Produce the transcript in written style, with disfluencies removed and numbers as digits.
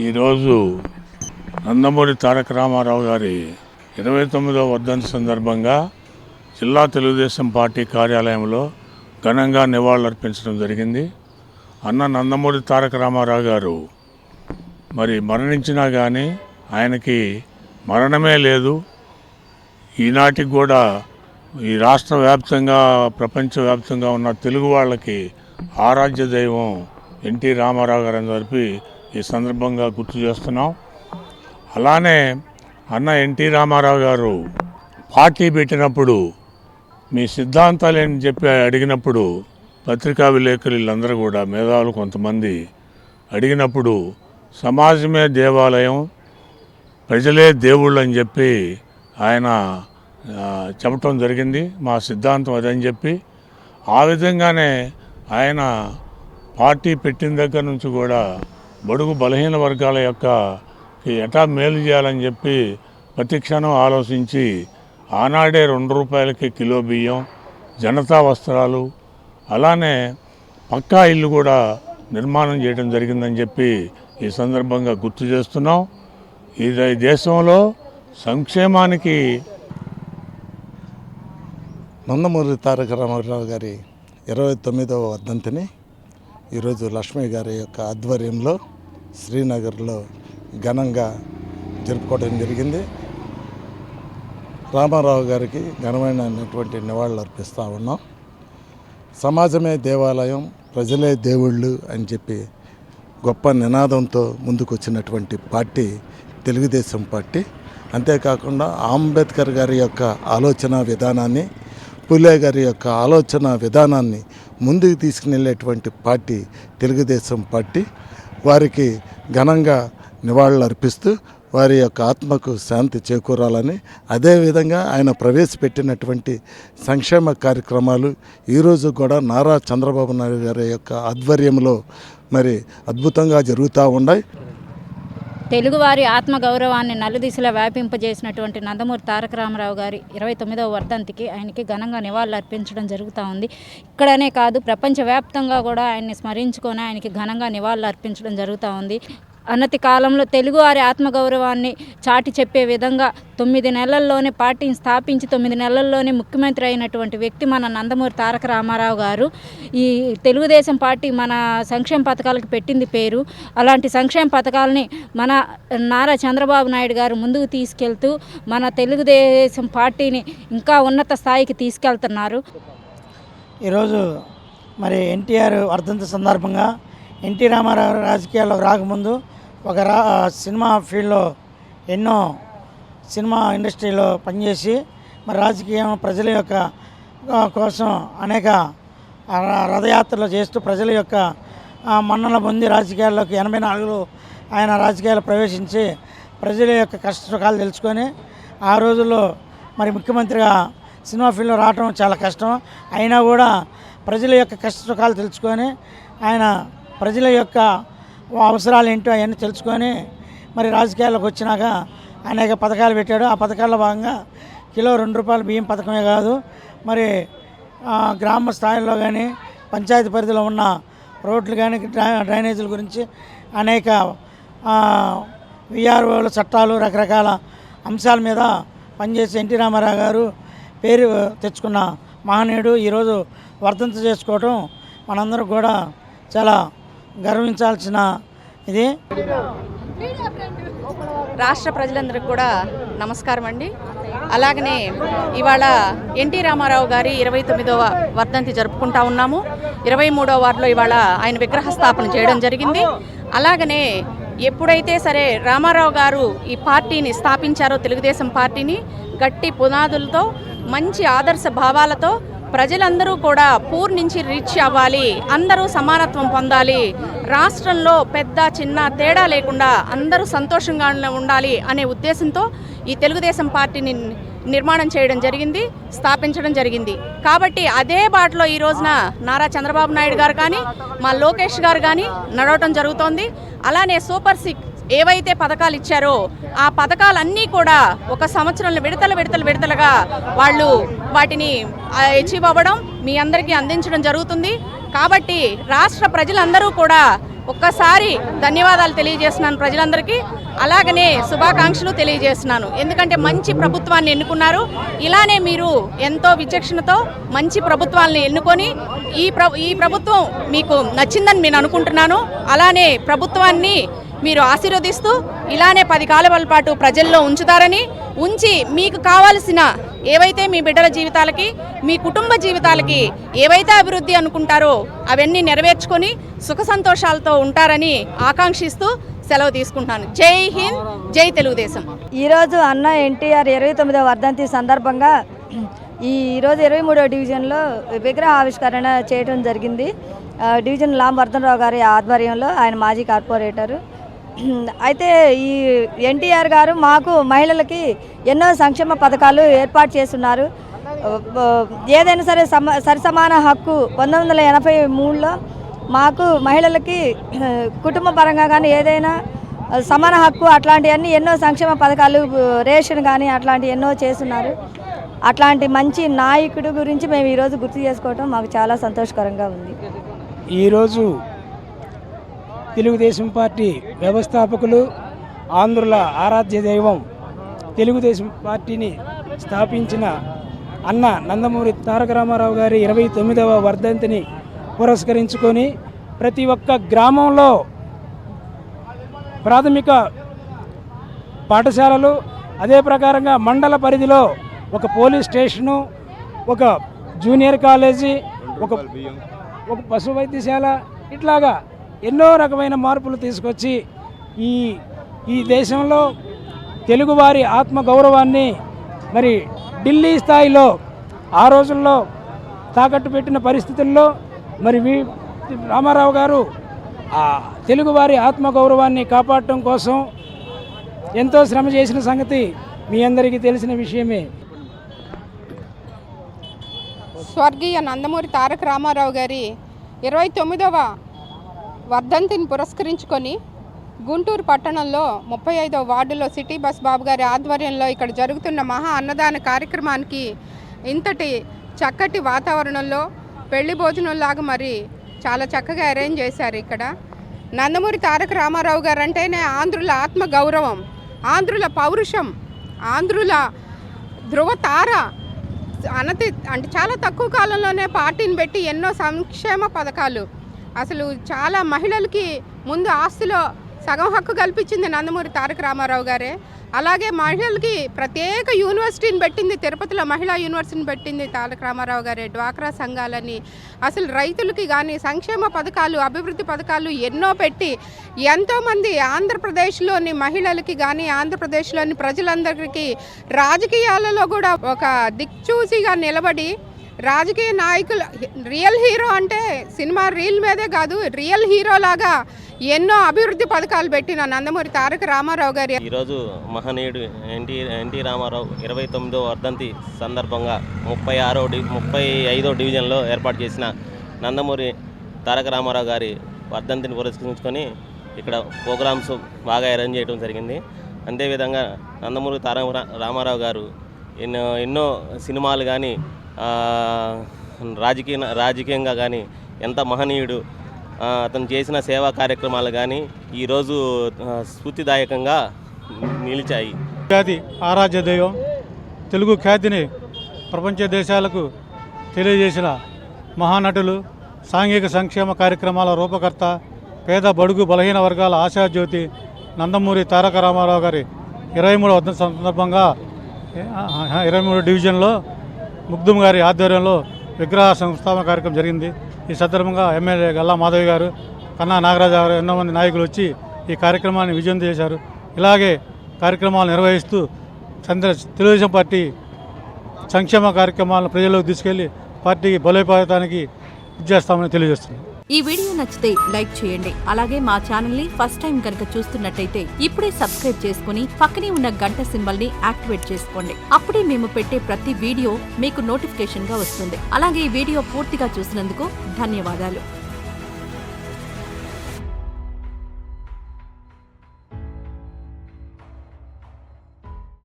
ఈరోజు నందమూరి తారక రామారావు గారి 29వ వర్ధంతి సందర్భంగా జిల్లా తెలుగుదేశం పార్టీ కార్యాలయంలో ఘనంగా నివాళులర్పించడం జరిగింది. అన్న నందమూరి తారక రామారావు గారు మరి మరణించినా కానీ ఆయనకి మరణమే లేదు. ఈనాటికి కూడా ఈ రాష్ట్ర వ్యాప్తంగా ప్రపంచవ్యాప్తంగా ఉన్న తెలుగు వాళ్ళకి ఆరాధ్య దైవం ఎన్టీ రామారావు గారు అని చెప్పి ఈ సందర్భంగా గుర్తు చేస్తున్నాం. అలానే అన్న ఎన్టీ రామారావు గారు పార్టీ పెట్టినప్పుడు మీ సిద్ధాంతాలు అని చెప్పి అడిగినప్పుడు పత్రికా విలేకరులు వీళ్ళందరూ కూడా మేధావులు కొంతమంది అడిగినప్పుడు సమాజమే దేవాలయం, ప్రజలే దేవుళ్ళు అని చెప్పి ఆయన చెప్పటం జరిగింది. మా సిద్ధాంతం అదని చెప్పి ఆ విధంగానే ఆయన పార్టీ పెట్టిన దగ్గర నుంచి కూడా బడుగు బలహీన వర్గాల యొక్క ఎటా మేలు చేయాలని చెప్పి ప్రతి క్షణం ఆలోచించి ఆనాడే 2 రూపాయలకి కిలో బియ్యం, జనతా వస్త్రాలు, అలానే పక్కా ఇల్లు కూడా నిర్మాణం చేయడం జరిగిందని చెప్పి ఈ సందర్భంగా గుర్తు చేస్తున్నాం. ఈ దేశంలో సంక్షేమానికి నందమూరి తారక రామారావు గారి 29వ వర్ధంతిని ఈరోజు లక్ష్మి గారి యొక్క ఆధ్వర్యంలో శ్రీనగర్లో ఘనంగా జరుపుకోవడం జరిగింది. రామారావు గారికి ఘనమైనటువంటి నివాళులు అర్పిస్తూ ఉన్నాం. సమాజమే దేవాలయం, ప్రజలే దేవుళ్ళు అని చెప్పి గొప్ప నినాదంతో ముందుకు వచ్చినటువంటి పార్టీ తెలుగుదేశం పార్టీ. అంతేకాకుండా అంబేద్కర్ గారి యొక్క ఆలోచన విధానాన్ని, పులే గారి యొక్క ఆలోచన విధానాన్ని ముందుకు తీసుకుని పార్టీ తెలుగుదేశం పార్టీ. వారికి ఘనంగా నివాళులు అర్పిస్తూ వారి యొక్క ఆత్మకు శాంతి చేకూరాలని, అదేవిధంగా ఆయన ప్రవేశపెట్టినటువంటి సంక్షేమ కార్యక్రమాలు ఈరోజు కూడా నారా చంద్రబాబు నాయుడు గారి యొక్క ఆధ్వర్యంలో మరి అద్భుతంగా జరుగుతూ ఉన్నాయి. తెలుగువారి ఆత్మగౌరవాన్ని నలుదిశలా వ్యాపింపజేసినటువంటి నందమూరి తారక రామారావు గారి 29వ వర్ధంతికి ఆయనకి ఘనంగా నివాళులు అర్పించడం జరుగుతూ ఉంది. ఇక్కడనే కాదు, ప్రపంచవ్యాప్తంగా కూడా ఆయన్ని స్మరించుకొని ఆయనకి ఘనంగా నివాళులు అర్పించడం జరుగుతూ ఉంది. అన్నతి కాలంలో తెలుగువారి ఆత్మగౌరవాన్ని చాటి చెప్పే విధంగా 9 నెలల్లోనే పార్టీని స్థాపించి 9 నెలల్లోనే ముఖ్యమంత్రి అయినటువంటి వ్యక్తి మన నందమూరి తారక రామారావు గారు. ఈ తెలుగుదేశం పార్టీ మన సంక్షేమ పథకాలకు పెట్టింది పేరు. అలాంటి సంక్షేమ పథకాలని మన నారా చంద్రబాబు నాయుడు గారు ముందుకు తీసుకెళ్తూ మన తెలుగుదేశం పార్టీని ఇంకా ఉన్నత స్థాయికి తీసుకెళ్తున్నారు. ఈరోజు మరి ఎన్టీఆర్ వర్ధంతి సందర్భంగా ఎన్టీ రామారావు రాజకీయాల్లోకి రాకముందు ఒక సినిమా ఫీల్డ్లో ఎన్నో సినిమా ఇండస్ట్రీలో పనిచేసి మరి రాజకీయం ప్రజల యొక్క కోసం అనేక రథయాత్రలు చేస్తూ ప్రజల యొక్క మన్నన పొంది రాజకీయాల్లోకి 84లో ఆయన రాజకీయాలు ప్రవేశించి ప్రజల యొక్క కష్ట సుఖాలు తెలుసుకొని ఆ రోజుల్లో మరి ముఖ్యమంత్రిగా సినిమా ఫీల్డ్లో రావడం చాలా కష్టం. అయినా కూడా ప్రజల యొక్క కష్ట సుఖాలు తెలుసుకొని ఆయన ప్రజల యొక్క అవసరాలు ఏంటో అవన్నీ తెలుసుకొని మరి రాజకీయాల్లోకి వచ్చినాక అనేక పథకాలు పెట్టాడు. ఆ పథకాల్లో భాగంగా కిలో 2 రూపాయల బియ్యం పథకమే కాదు, మరి గ్రామ స్థాయిలో కానీ పంచాయతీ పరిధిలో ఉన్న రోడ్లు కానీ డ్రైనేజీల గురించి అనేక విఆర్ఓల చట్టాలు, రకరకాల అంశాల మీద పనిచేసి ఎన్టీ రామారావు గారు పేరు తెచ్చుకున్న మహనీయుడు. ఈరోజు వర్ధంతి చేసుకోవటం మనందరూ కూడా చాలా గర్వించాల్సిన ఇది. రాష్ట్ర ప్రజలందరికీ కూడా నమస్కారం అండి. అలాగనే ఇవాళ ఎన్టీ రామారావు గారి 29వ వర్ధంతి జరుపుకుంటా ఉన్నాము. 23వ వార్డులో ఇవాళ ఆయన విగ్రహ స్థాపన చేయడం జరిగింది. అలాగనే ఎప్పుడైతే సరే రామారావు గారు ఈ పార్టీని స్థాపించారో, తెలుగుదేశం పార్టీని గట్టి పునాదులతో, మంచి ఆదర్శ భావాలతో ప్రజలందరూ కూడా పూర్ నుంచి రీచ్ అవ్వాలి, అందరూ సమానత్వం పొందాలి, రాష్ట్రంలో పెద్ద చిన్న తేడా లేకుండా అందరూ సంతోషంగా ఉండాలి అనే ఉద్దేశంతో ఈ తెలుగుదేశం పార్టీని నిర్మాణం చేయడం జరిగింది, స్థాపించడం జరిగింది. కాబట్టి అదే బాటలో ఈ రోజున నారా చంద్రబాబు నాయుడు గారు కానీ, మా లోకేష్ గారు కానీ నడవటం జరుగుతోంది. అలానే సూపర్ 6 ఏవైతే పథకాలు ఇచ్చారో ఆ పథకాలన్నీ కూడా ఒక సంవత్సరంలో విడతలుగా వాళ్ళు వాటిని అచీవ్ అవ్వడం మీ అందరికీ అందించడం జరుగుతుంది. కాబట్టి రాష్ట్ర ప్రజలందరూ కూడా ఒక్కసారి ధన్యవాదాలు తెలియజేస్తున్నాను ప్రజలందరికీ. అలాగనే శుభాకాంక్షలు తెలియజేస్తున్నాను. ఎందుకంటే మంచి ప్రభుత్వాన్ని ఎన్నుకున్నారు. ఇలానే మీరు ఎంతో విచక్షణతో మంచి ప్రభుత్వాన్ని ఎన్నుకొని ఈ ప్రభుత్వం మీకు నచ్చిందని నేను అనుకుంటున్నాను. అలానే ప్రభుత్వాన్ని మీరు ఆశీర్వదిస్తూ ఇలానే 10 కాలాల పాటు ప్రజల్లో ఉంచి మీకు కావాల్సిన ఏవైతే మీ బిడ్డల జీవితాలకి, మీ కుటుంబ జీవితాలకి ఏవైతే అభివృద్ధి అనుకుంటారో అవన్నీ నెరవేర్చుకొని సుఖ సంతోషాలతో ఉంటారని ఆకాంక్షిస్తూ సెలవు తీసుకుంటాను. జై హింద్, జై తెలుగుదేశం. ఈరోజు అన్న ఎన్టీఆర్ 29వ వర్ధంతి సందర్భంగా ఈరోజు 23వ డివిజన్లో విగ్రహ ఆవిష్కరణ చేయడం జరిగింది. డివిజన్ లాంబర్ధనరావు గారి ఆధ్వర్యంలో, ఆయన మాజీ కార్పొరేటరు. అయితే ఈ ఎన్టీఆర్ గారు మాకు మహిళలకి ఎన్నో సంక్షేమ పథకాలు ఏర్పాటు చేస్తున్నారు. ఏదైనా సరే సరిసమాన హక్కు 1983లో మాకు మహిళలకి కుటుంబ పరంగా కానీ ఏదైనా సమాన హక్కు అట్లాంటివన్నీ ఎన్నో సంక్షేమ పథకాలు, రేషన్ కానీ అట్లాంటివి ఎన్నో చేస్తున్నారు. అట్లాంటి మంచి నాయకుడు గురించి మేము ఈరోజు గుర్తు చేసుకోవడం మాకు చాలా సంతోషకరంగా ఉంది. ఈరోజు తెలుగుదేశం పార్టీ వ్యవస్థాపకులు, ఆంధ్రుల ఆరాధ్య దైవం, తెలుగుదేశం పార్టీని స్థాపించిన అన్న నందమూరి తారక రామారావు గారి 29వ వర్ధంతిని పురస్కరించుకొని ప్రతి ఒక్క గ్రామంలో ప్రాథమిక పాఠశాలలు, అదే ప్రకారంగా మండల పరిధిలో ఒక పోలీస్ స్టేషను, ఒక జూనియర్ కాలేజీ, ఒక పశు వైద్యశాల, ఇట్లాగా ఎన్నో రకమైన మార్పులు తీసుకొచ్చి ఈ దేశంలో తెలుగువారి ఆత్మగౌరవాన్ని మరి ఢిల్లీ స్థాయిలో ఆ రోజుల్లో తాకట్టు పెట్టిన పరిస్థితుల్లో మరి రామారావు గారు ఆ తెలుగువారి ఆత్మగౌరవాన్ని కాపాడటం కోసం ఎంతో శ్రమ చేసిన సంగతి మీ అందరికీ తెలిసిన విషయమే. స్వర్గీయ నందమూరి తారక రామారావు గారి 29వ వర్ధంతిని పురస్కరించుకొని గుంటూరు పట్టణంలో 35వ వార్డులో సిటీ బస్ బాబు గారి ఆధ్వర్యంలో ఇక్కడ జరుగుతున్న మహా అన్నదాన కార్యక్రమానికి ఇంతటి చక్కటి వాతావరణంలో పెళ్లి భోజనంలాగా మరి చాలా చక్కగా అరేంజ్ చేశారు. ఇక్కడ నందమూరి తారక రామారావు గారు అంటేనే ఆంధ్రుల ఆత్మ గౌరవం, ఆంధ్రుల పౌరుషం, ఆంధ్రుల ధృవతార. అంటే చాలా తక్కువ కాలంలోనే పార్టీని పెట్టి ఎన్నో సంక్షేమ పథకాలు, అసలు చాలా మహిళలకి ముందు ఆస్తిలో సగం హక్కు కల్పించింది నందమూరి తారక రామారావు గారే. అలాగే మహిళలకి ప్రత్యేక యూనివర్సిటీని పెట్టింది, తిరుపతిలో మహిళా యూనివర్సిటీని పెట్టింది తారక రామారావు గారే. డ్వాక్రా సంఘాలని, అసలు రైతులకి కానీ సంక్షేమ పథకాలు, అభివృద్ధి పథకాలు ఎన్నో పెట్టి ఎంతోమంది ఆంధ్రప్రదేశ్లోని మహిళలకి కానీ ఆంధ్రప్రదేశ్లోని ప్రజలందరికీ రాజకీయాలలో కూడా ఒక దిక్చూసిగా నిలబడి రాజకీయ నాయకులు, రియల్ హీరో అంటే సినిమా రీల్ మీదే కాదు, రియల్ హీరో లాగా ఎన్నో అభివృద్ధి పథకాలు పెట్టిన నందమూరి తారక రామారావు గారి ఈరోజు మహనీయుడు ఎన్టీ రామారావు 29వ వర్ధంతి సందర్భంగా 35వ డివిజన్లో ఏర్పాటు చేసిన నందమూరి తారక రామారావు గారి వర్ధంతిని పురస్కరించుకొని ఇక్కడ ప్రోగ్రామ్స్ బాగా అరేంజ్ చేయడం జరిగింది. అంతేవిధంగా నందమూరి తారక రామారావు గారు ఎన్నో సినిమాలు కానీ రాజకీయంగా కానీ ఎంత మహనీయుడు, అతను చేసిన సేవా కార్యక్రమాలు కానీ ఈరోజు స్ఫూర్తిదాయకంగా నిలిచాయి. ఖ్యాతి ఆరాధ్య దైవం, తెలుగు ఖ్యాతిని ప్రపంచ దేశాలకు తెలియజేసిన మహానటులు, సాంఘిక సంక్షేమ కార్యక్రమాల రూపకర్త, పేద బడుగు బలహీన వర్గాల ఆశాజ్యోతి నందమూరి తారక రామారావు గారి 23వ వర్ధంతి సందర్భంగా 23వ డివిజన్లో ముగ్ధుమ్ గారి ఆధ్వర్యంలో విగ్రహ సంస్థాపన కార్యక్రమం జరిగింది. ఈ సందర్భంగా ఎమ్మెల్యే గల్లా మాధవి గారు, కన్నా నాగరాజు గారు, ఎన్నో మంది నాయకులు వచ్చి ఈ కార్యక్రమాన్ని విజయం చేశారు. ఇలాగే కార్యక్రమాలు నిర్వహిస్తూ తెలుగుదేశం పార్టీ సంక్షేమ కార్యక్రమాలను ప్రజల్లోకి తీసుకెళ్లి పార్టీకి బలోపేతానికి ఇచ్చేస్తామని తెలియజేస్తున్నాం. ఈ వీడియో నచ్చితే లైక్ చేయండి. అలాగే మా ఛానల్ ని ఫస్ట్ టైం కనుక చూస్తున్నట్టయితే ఇప్పుడే సబ్స్క్రైబ్ చేసుకుని పక్కనే ఉన్న గంట సింబల్ ని యాక్టివేట్ చేసుకోండి. అప్పుడే మేము పెట్టే ప్రతి వీడియో మీకు నోటిఫికేషన్ గా వస్తుంది. అలాగే ఈ వీడియో పూర్తిగా చూసినందుకు ధన్యవాదాలు.